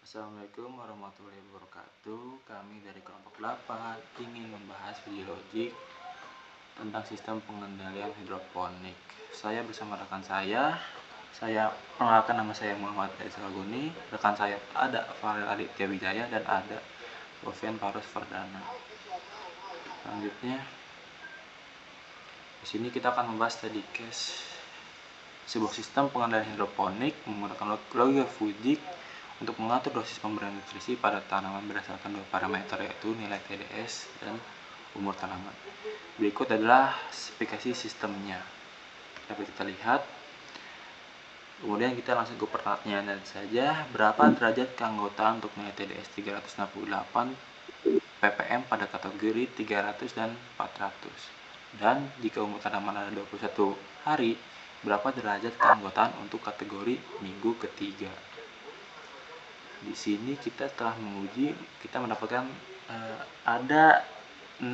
Assalamualaikum warahmatullahi wabarakatuh. Kami dari kelompok 8 ingin membahas video logik tentang sistem pengendalian hidroponik. Saya bersama rekan saya perkenalkan, nama saya Muhammad Aizalguni. Rekan saya ada Farel Aditya Wijaya dan ada Sofian Parus Fardana. Selanjutnya, di sini kita akan membahas tadi case sebuah sistem pengendalian hidroponik menggunakan logika Fujik untuk mengatur dosis pemberian nutrisi pada tanaman berdasarkan dua parameter, yaitu nilai TDS dan umur tanaman. Berikut adalah spesifikasi sistemnya. Dapat kita lihat. Kemudian kita langsung ke pertanyaan saja. Berapa derajat keanggotaan untuk nilai TDS 368 ppm pada kategori 300 dan 400? Dan jika umur tanaman ada 21 hari, berapa derajat keanggotaan untuk kategori minggu ketiga? Di sini kita telah menguji, kita mendapatkan ada 6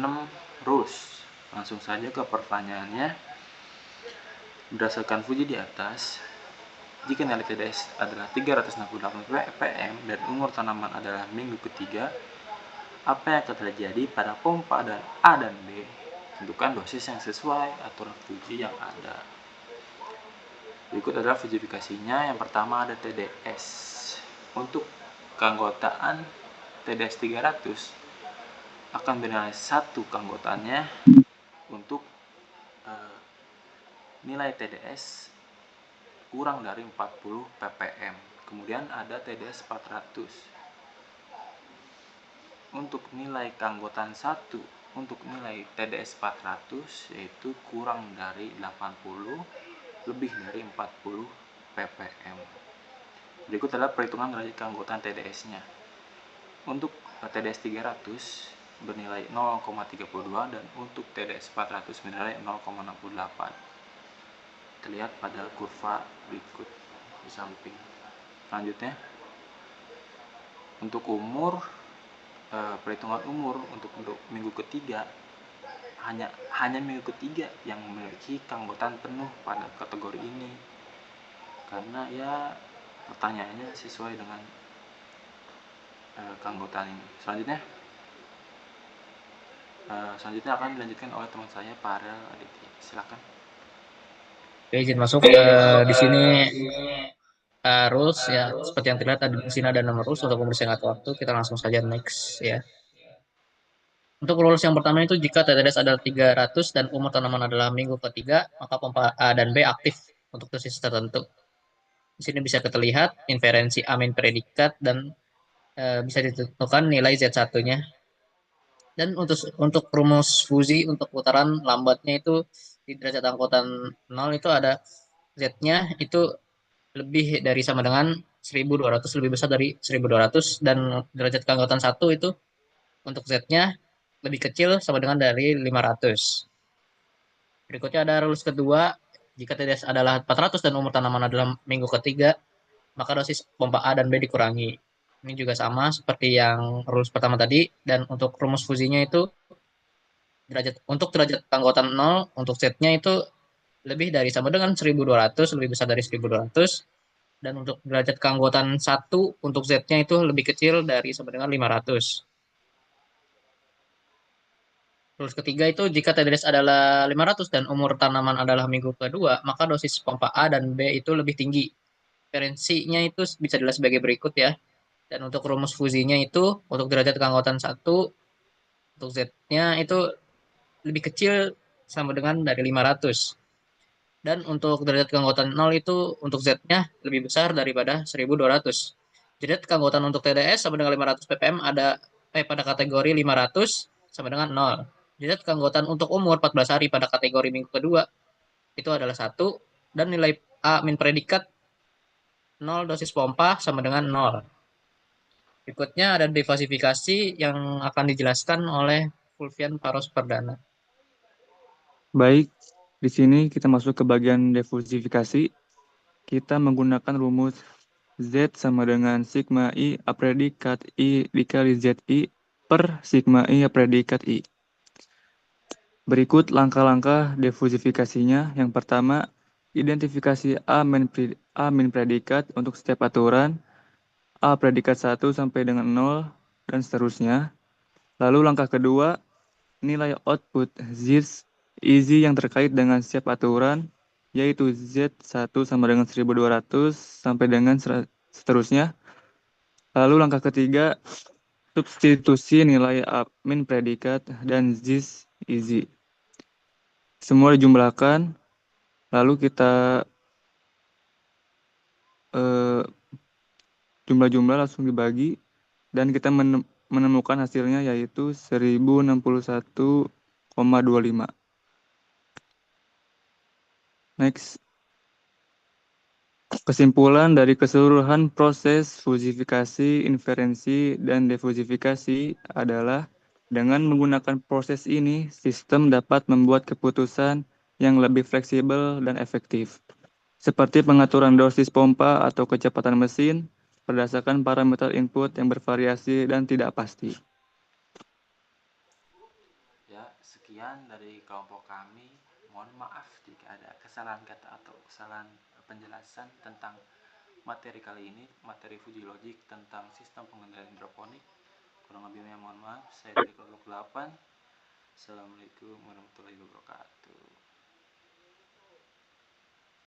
rules. Langsung saja ke pertanyaannya. Berdasarkan Fuji di atas, jika nilai TDS adalah 368 ppm dan umur tanaman adalah minggu ketiga, apa yang akan terjadi pada pompa dan A dan B? Tentukan dosis yang sesuai aturan Fuji yang ada. Berikut adalah fujifikasinya. Yang pertama ada TDS. Untuk keanggotaan TDS 300 akan bernilai 1 keanggotaannya untuk nilai TDS kurang dari 40 ppm. Kemudian ada TDS 400. Untuk nilai keanggotaan 1 untuk nilai TDS 400 yaitu kurang dari 80 lebih dari 40 ppm. Berikut adalah perhitungan derajat keanggotaan TDS-nya. Untuk TDS 300 bernilai 0,32 dan untuk TDS 400 bernilai 0,68. Terlihat pada kurva berikut di samping. Selanjutnya, untuk umur, perhitungan umur untuk minggu ketiga hanya minggu ketiga yang memiliki keanggotaan penuh pada kategori ini, karena ya pertanyaannya sesuai dengan keanggotaan ini. Selanjutnya akan dilanjutkan oleh teman saya Farel Aditya. Silakan. Oke, izin masuk. Di sini rules ya, seperti yang terlihat di sini ada 6 rules untuk mempersingkat waktu. Kita langsung saja next ya. Untuk rules yang pertama itu jika TDS adalah 300 dan umur tanaman adalah minggu ketiga, maka pompa A dan B aktif untuk dosis tertentu. Di sini bisa kita lihat inferensi amin predikat dan bisa ditentukan nilai Z1-nya. Dan untuk rumus Fuji untuk putaran lambatnya itu di derajat angkutan 0 itu ada Z-nya itu lebih dari sama dengan 1200, lebih besar dari 1200, dan derajat keanggotaan 1 itu untuk Z-nya lebih kecil sama dengan dari 500. Berikutnya ada rules kedua, jika TDS adalah 400 dan umur tanaman adalah minggu ketiga, maka dosis pompa A dan B dikurangi. Ini juga sama seperti yang rules pertama tadi, dan untuk rumus fusinya itu derajat keanggotaan 0 untuk Z-nya itu lebih dari sama dengan 1200, lebih besar dari 1200, dan untuk derajat keanggotaan 1 untuk Z-nya itu lebih kecil dari sama dengan 500. Terus ketiga itu jika TDS adalah 500 dan umur tanaman adalah minggu kedua, maka dosis pompa A dan B itu lebih tinggi. Referensinya itu bisa dilihat sebagai berikut ya. Dan untuk rumus fusinya itu untuk derajat keanggotaan 1 untuk Z-nya itu lebih kecil sama dengan dari 500. Dan untuk derajat keanggotaan 0 itu untuk Z-nya lebih besar daripada 1200. Derajat keanggotaan untuk TDS sama dengan 500 ppm pada kategori 500 sama dengan 0. Derajat keanggotaan untuk umur 14 hari pada kategori minggu kedua itu adalah 1, dan nilai A min predikat 0 dosis pompa sama dengan 0. Berikutnya ada defasifikasi yang akan dijelaskan oleh Fulvian Paros Perdana. Baik, di sini kita masuk ke bagian diversifikasi. Kita menggunakan rumus Z sama dengan sigma I A predikat I dikali ZI per sigma I A predikat I. Berikut langkah-langkah diversifikasinya. Yang pertama, identifikasi A min predikat untuk setiap aturan. A predikat 1 sampai dengan 0, dan seterusnya. Lalu langkah kedua, nilai output Z yang terkait dengan setiap aturan, yaitu Z1 sama dengan 1200 sampai dengan seterusnya. Lalu langkah ketiga, substitusi nilai min predikat dan ZIS easy. Semua dijumlahkan, lalu kita jumlah-jumlah langsung dibagi, dan kita menemukan hasilnya yaitu 1061,25. Next. Kesimpulan dari keseluruhan proses fusifikasi, inferensi, dan defusifikasi adalah dengan menggunakan proses ini, sistem dapat membuat keputusan yang lebih fleksibel dan efektif, seperti pengaturan dosis pompa atau kecepatan mesin berdasarkan parameter input yang bervariasi dan tidak pasti. Ya, sekian dari kelompok kami. Mohon maaf jika ada kesalahan kata atau kesalahan penjelasan tentang materi kali ini, materi Fuji Logic tentang sistem pengendalian hidroponik. Kurang lebihnya mohon maaf. Saya dari kelompok 8. Assalamualaikum warahmatullahi wabarakatuh.